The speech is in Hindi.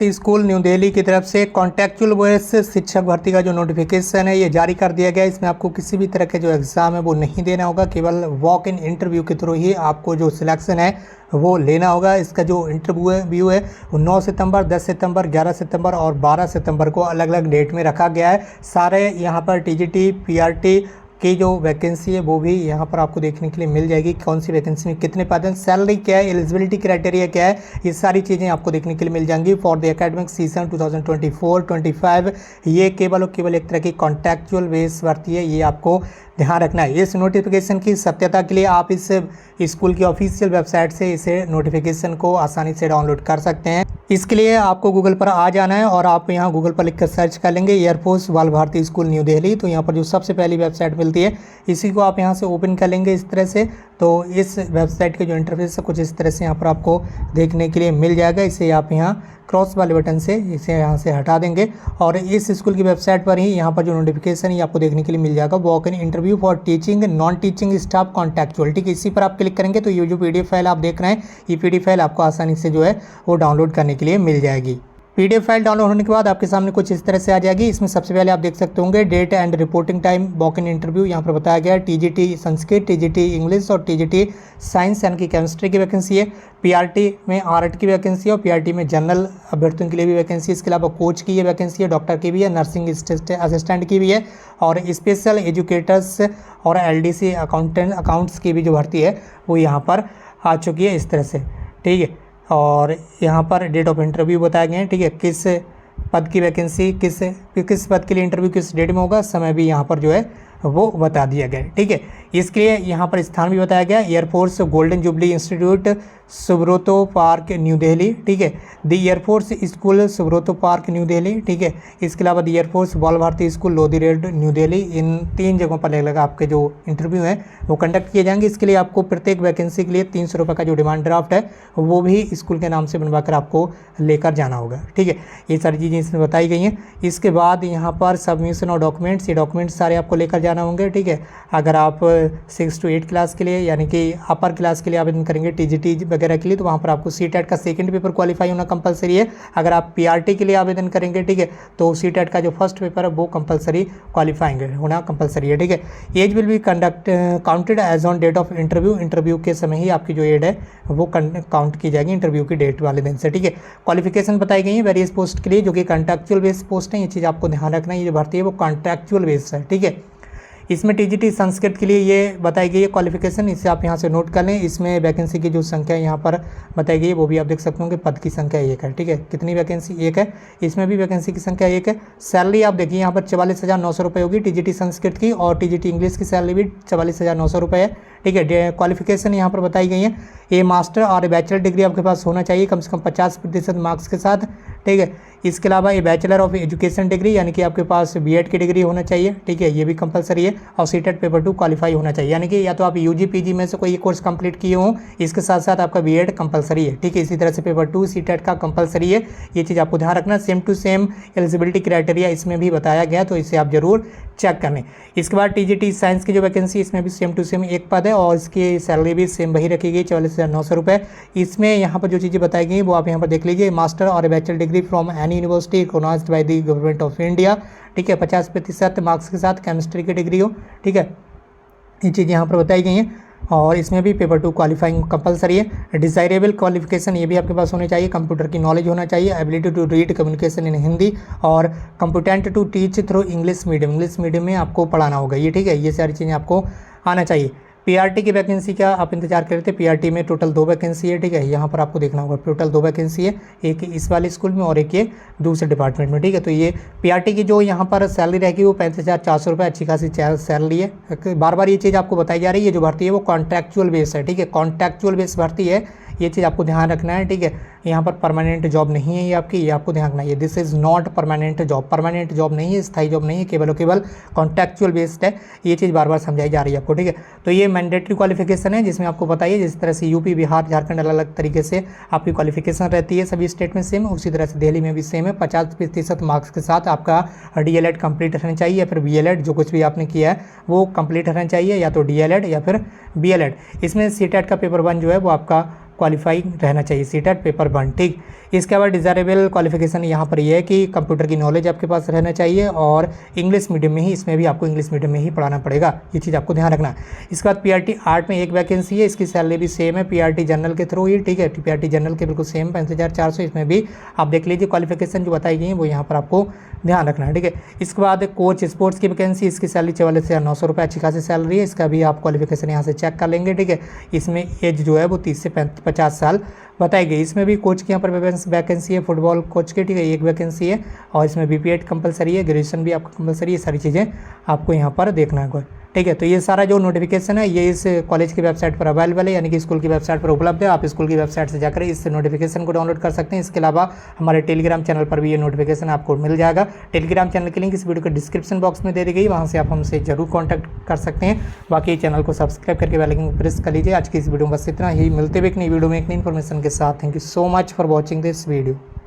स्कूल न्यू दिल्ली की तरफ से कॉन्ट्रेक्चुअल बेस शिक्षक भर्ती का जो नोटिफिकेशन है ये जारी कर दिया गया है। इसमें आपको किसी भी तरह के जो एग्ज़ाम है वो नहीं देना होगा, केवल वॉक इन इंटरव्यू के थ्रू ही आपको जो सिलेक्शन है वो लेना होगा। इसका जो इंटरव्यू है वो 9 सितंबर, 10 सितंबर, 11 सितंबर और 12 सितंबर को अलग अलग डेट में रखा गया है। सारे यहाँ पर टीजीटी पीआरटी की जो वैकेंसी है वो भी यहाँ पर आपको देखने के लिए मिल जाएगी। कौन सी वैकेंसी में कितने पद हैं, सैलरी क्या है, एलिजिबिलिटी क्राइटेरिया क्या है, ये सारी चीज़ें आपको देखने के लिए मिल जाएंगी फॉर द एकेडमिक सीजन 2024-25। ये केवल और केवल एक तरह की कॉन्ट्रैक्चुअल बेस भर्ती है, ये आपको ध्यान रखना है। इस नोटिफिकेशन की सत्यता के लिए आप इस स्कूल की ऑफिशियल वेबसाइट से इसे नोटिफिकेशन को आसानी से डाउनलोड कर सकते हैं। इसके लिए आपको गूगल पर आ जाना है और आप यहाँ गूगल पर लिखकर सर्च कर लेंगे air force Bal Bharati school new Delhi. तो यहाँ पर जो सबसे पहली वेबसाइट मिलती है इसी को आप यहाँ से ओपन कर लेंगे इस तरह से। तो इस वेबसाइट के जो इंटरफेस है कुछ इस तरह से यहाँ पर आपको देखने के लिए मिल जाएगा। इसे आप यहाँ क्रॉस वाले बटन से इसे यहाँ से हटा देंगे और इस स्कूल की वेबसाइट पर ही यहाँ पर जो नोटिफिकेशन है आपको देखने के लिए मिल जाएगा। Walk in interview for teaching non teaching staff contractual, ठीक है। इसी पर आप क्लिक करेंगे तो ये जो पीडीएफ फाइल आप देख रहे हैं ये पीडीएफ फाइल आपको आसानी से जो है वो डाउनलोड करने के लिए मिल जाएगी। पीडीएफ फाइल डाउनलोड होने के बाद आपके सामने कुछ इस तरह से आ जाएगी। इसमें सबसे पहले आप देख सकते होंगे date and reporting time, walk in interview यहाँ पर बताया गया है। टीजीटी संस्कृत, टीजीटी इंग्लिश और टीजीटी साइंस यानी कि केमिस्ट्री की वैकेंसी है। पीआरटी में आर्ट की वैकेंसी है और पीआरटी में जनरल अभ्यर्थियों के लिए भी वैकेंसी है। इसके अलावा कोच की ये वैकेंसी है, डॉक्टर की भी है, नर्सिंग असिस्टेंट की भी है और स्पेशल एजुकेटर्स और एलडीसी अकाउंट्स की भी जो भर्ती है वो यहाँ पर आ चुकी है इस तरह से, ठीक है। और यहाँ पर डेट ऑफ इंटरव्यू बताए गए हैं, ठीक है। किस पद की वैकेंसी, किस पद के लिए इंटरव्यू किस डेट में होगा, समय भी यहाँ पर जो है वो बता दिया गया है, ठीक है। इसके लिए यहाँ पर स्थान भी बताया गया, Air Force Golden Jubilee Institute Subroto Park New Delhi, ठीक है। The Air Force school Subroto Park New Delhi, ठीक है। इसके अलावा the Air Force Bal Bharati school Lodhi Road New Delhi. इन 3 जगहों पर अलग अलग आपके जो इंटरव्यू हैं वो कंडक्ट किए जाएंगे। इसके लिए आपको प्रत्येक वैकेंसी के लिए 300 रुपये का जो डिमांड ड्राफ्ट है वो भी स्कूल के नाम से बनवा कर आपको लेकर जाना होगा, ठीक है। ये सारी चीज़ें इसमें बताई गई हैं। इसके बाद यहाँ पर सबमिशन और डॉक्यूमेंट्स, ये डॉक्यूमेंट्स सारे आपको लेकर जाना होंगे, ठीक है। अगर आप 6 to 8 क्लास के लिए यानी कि अपर क्लास के लिए आवेदन करेंगे टीजीटी वगैरह के लिए तो वहाँ पर आपको सीटेट का सेकंड पेपर क्वालिफाई होना कंपलसरी है। अगर आप पीआरटी के लिए आवेदन करेंगे, ठीक है, तो सीटेट का जो फर्स्ट पेपर है वो कंपलसरी क्वालिफाइंग होना कंपलसरी है, ठीक है। Age will be counted as on date of interview, interview के समय ही आपकी जो एज है वो काउंट की जाएगी इंटरव्यू की डेट वाले दिन से, ठीक है। क्वालिफिकेशन बताई गई है वेरियस पोस्ट के लिए जो कि कॉन्ट्रैक्चुअल बेस्ड पोस्ट है। ये चीज़ आपको ध्यान रखना है, ये जो भर्ती है वो कॉन्ट्रैक्चुअल बेस्ड है, ठीक है। इसमें टीजीटी संस्कृत के लिए ये बताई गई है क्वालिफिकेशन, इसे आप यहाँ से नोट कर लें। इसमें वैकेंसी की जो संख्या यहाँ पर बताई गई है वो भी आप देख सकते होंगे, पद की संख्या 1 है, ठीक है। कितनी वैकेंसी? 1 है। इसमें भी वैकेंसी की संख्या 1 है। सैलरी आप देखिए यहाँ पर 44,900 रुपये होगी टीजीटी संस्कृत की और टीजीटी इंग्लिश की सैलरी भी 44,900 रुपये है, ठीक है। क्वालिफिकेशन यहाँ पर बताई गई है, ए मास्टर और बैचलर डिग्री आपके पास होना चाहिए कम से कम 50% मार्क्स के साथ, ठीक है। इसके अलावा ये बैचलर ऑफ एजुकेशन डिग्री यानी कि आपके पास बीएड की डिग्री होना चाहिए, ठीक है, ये भी कंपलसरी है। और सीटेट पेपर 2 क्वालिफाई होना चाहिए यानी कि या तो आप यूजी पीजी में से कोई कोर्स कंप्लीट किए हों, इसके साथ साथ आपका बीएड कंपलसरी है, ठीक है। इसी तरह से पेपर 2 सीटेट का कंपलसरी है, ये चीज़ आपको ध्यान रखना। Same to same eligibility criteria इसमें भी बताया गया तो इसे आप जरूर चेक कर लें। इसके बाद टीजीटी साइंस की जो वैकेंसी इसमें भी सेम टू सेम 1 पद है और इसकी सैलरी भी सेम वही रखी गई 44,900 रुपये। इसमें यहाँ पर जो चीज़ें बताई गई वो आप यहाँ पर देख लीजिए, मास्टर और bachelor degree from any university recognised by the government of India, ठीक है। 50% मार्क्स के साथ केमिस्ट्री की डिग्री हो, ठीक है। ये चीज़ यहाँ पर बताई गई हैं और इसमें भी पेपर 2 क्वालिफाइंग कंपलसरी है। डिज़ायरेबल क्वालिफिकेशन ये भी आपके पास होने चाहिए, कंप्यूटर की नॉलेज होना चाहिए, ability to read communication in Hindi और competent to teach through English medium, English medium में आपको पढ़ाना होगा ये, ठीक है। ये सारी चीज़ें आपको आना चाहिए। पीआरटी की वैकेंसी का आप इंतजार कर रहे थे, पीआरटी में टोटल 2 वैकेंसी है, ठीक है। यहाँ पर आपको देखना होगा टोटल 2 वैकेंसी है, एक इस वाले स्कूल में और एक ये दूसरे डिपार्टमेंट में, ठीक है। तो ये पीआरटी की जो यहाँ पर सैलरी रहेगी वो 35,400 रुपये, अच्छी खासी सैलरी है। बार बार ये चीज़ आपको बताई जा रही है, जो भर्ती है वो कॉन्ट्रैक्चुअल बेस है, ठीक है। कॉन्ट्रैक्चुअल बेस भर्ती है, ये चीज़ आपको ध्यान रखना है, ठीक है। यहाँ पर परमानेंट जॉब नहीं है ये आपकी, ये आपको ध्यान रखना है। This is not permanent job, permanent job नहीं है, स्थायी जॉब नहीं है, केवल और केवल कॉन्ट्रैक्चुअल बेस्ड है। ये चीज़ बार बार समझाई जा रही है आपको, ठीक है। तो ये मैंडेटरी क्वालिफिकेशन है जिसमें आपको बताइए जिस तरह से यूपी, बिहार, झारखंड अलग अलग तरीके से आपकी क्वालिफिकेशन रहती है, सभी स्टेट में सेम, उसी तरह से दिल्ली में भी सेम है। 50% मार्क्स के साथ आपका डीएलएड कंप्लीट रहना चाहिए या फिर बीएलएड, जो कुछ भी आपने किया है वो कंप्लीट रहना चाहिए, या तो डीएलएड या फिर बीएलएड। इसमें सीटेट का पेपर 1 जो है वो आपका क्वालिफाई रहना चाहिए, सीटेट पेपर 1, ठीक। इसके बाद डिज़ायरेबल क्वालिफिकेशन यहाँ पर यह है कि कंप्यूटर की नॉलेज आपके पास रहना चाहिए और इंग्लिश मीडियम में ही, इसमें भी आपको इंग्लिश मीडियम में ही पढ़ाना पड़ेगा, ये चीज़ आपको ध्यान रखना है। इसके बाद पीआरटी आर्ट में एक वैकेंसी है, इसकी सैलरी भी सेम है पीआरटी जनरल के थ्रू ही, ठीक है, पीआरटी जनरल के बिल्कुल सेम 65,400, इसमें भी आप देख लीजिए क्वालिफिकेशन जो बताई गई है वो यहाँ पर आपको ध्यान रखना है, ठीक है। इसके बाद कोच स्पोर्ट्स की वैकेंसी, इसकी सैलरी 44,900 रुपये, अच्छी खासी सैलरी है, इसका भी आप क्वालिफिकेशन यहाँ से चेक कर लेंगे, ठीक है। इसमें एज जो है वो 30 से 50 साल बताई गई। इसमें भी कोच की यहाँ पर वैकेंसी है, फुटबॉल कोच की, ठीक है, एक वैकेंसी है और इसमें बीपीएड कंपलसरी है, ग्रेजुएशन भी आपका कंपलसरी है, सारी चीज़ें आपको यहाँ पर देखना है, ठीक है। तो ये सारा जो नोटिफिकेशन है ये इस कॉलेज की वेबसाइट पर अवेलेबल है, यानी कि स्कूल की वेबसाइट पर उपलब्ध है। आप स्कूल की वेबसाइट से जाकर इस नोटिफिकेशन को डाउनलोड कर सकते हैं। इसके अलावा हमारे टेलीग्राम चैनल पर भी ये नोटिफिकेशन आपको मिल जाएगा। टेलीग्राम चैनल की लिंक इस वीडियो के डिस्क्रिप्शन बॉक्स में दे दी गई, वहाँ से आप हमसे जरूर कॉन्टैक्ट कर सकते हैं। बाकी चैनल को सब्सक्राइब करके बेल आइकन प्रेस कर लीजिए। आज की इस वीडियो में बस इतना ही, मिलते हुए एक नई वीडियो में एक नई इन्फॉर्मेशन के साथ। Thank you so much for watching this video.